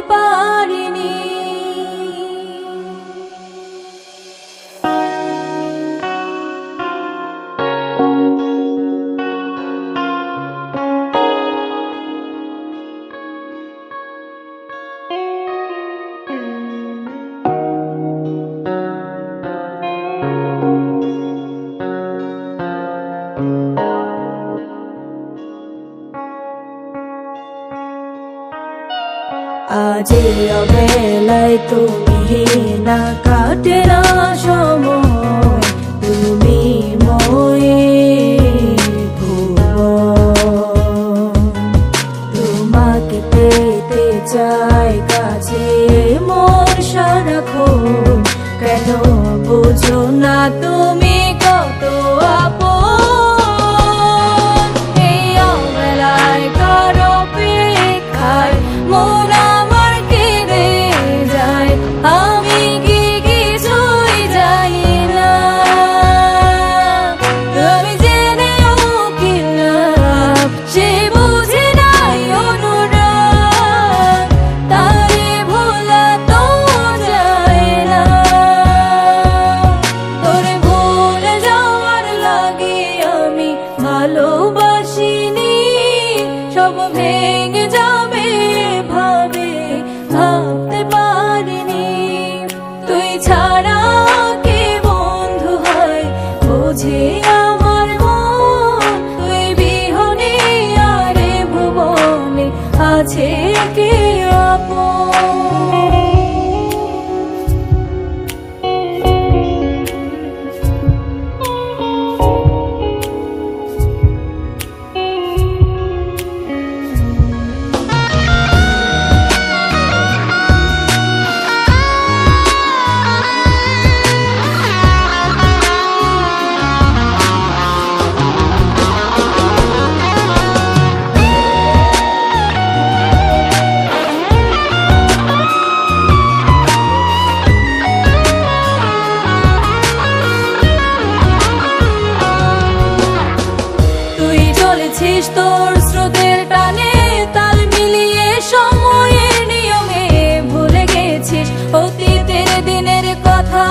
পারিনি। আজি অবেলায় তুমি না কাটে না সময়, তুমি ময়ে তোমাকে পেতে চাই কাছে মোর সারাক্ষণ। কেন বুঝো না তুমি কত আপন? এই অবেলায় কারো অপেক্ষায় মন আমার কেঁদে যায়, আমি কি কিছুই জানি না। তুমি জেনেও কি লাভ, সে বুঝে নাই অনুরাগ, তারে ভোলা তো যায় না। তোরে ভুলে যাওয়ার লাগে আমি ভালোবাসিনি, সব ভেঙে যাবে ভাবে ভাবতে পারিনি। তুই ছাড়া কে বন্ধু হয় বুঝে আমার মন, তুই বিহনে আরে ভুবনে আছে কে আপন? তোর স্রোতের টানে তাল মিলিয়ে সময়ের নিয়মে ভুলে গেছিস অতীতের দিনের কথা।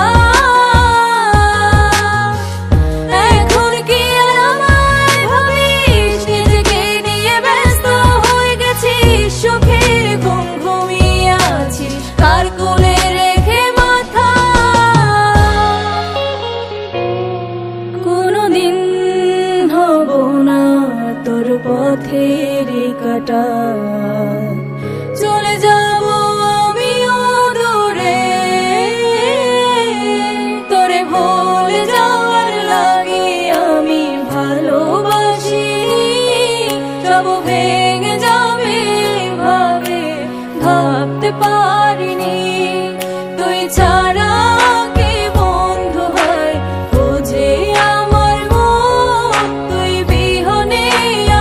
এখন কি আর আমায় ভাবিস? নিজেকে নিয়ে ব্যস্ত হয়ে গেছিস, সুখের ঘুম ঘুমিয়ে আছিস কার কোলে রেখে মাথা। কোনদিন হব না তোর পথের কাটা, চলে যাব আমিও দূরে। তোরে ভুলে যাওয়ার লাগে আমি ভালোবাসিনি, সব ভেঙে যাবে ভাবে ভাবতে পারিনি। তুই ছাড়া কে বন্ধু হয় বুঝে আমার মন, তুই বিহনে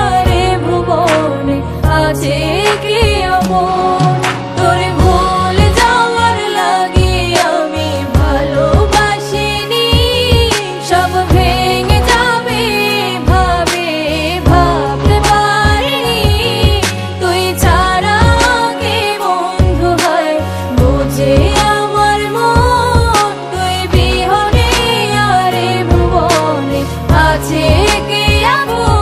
আরে ভুবনে আছে কি আপন? তোরে ভুলে যাওয়ার লাগে আমি ভালোবাসিনি, সব ভেঙে যাবে ভাবে ভাবতে পারিনি। তুই ছাড়া কে বন্ধু হয় বুঝে আমার মন, তুই বিহনে আরে ভুবনে আছে কি আপন?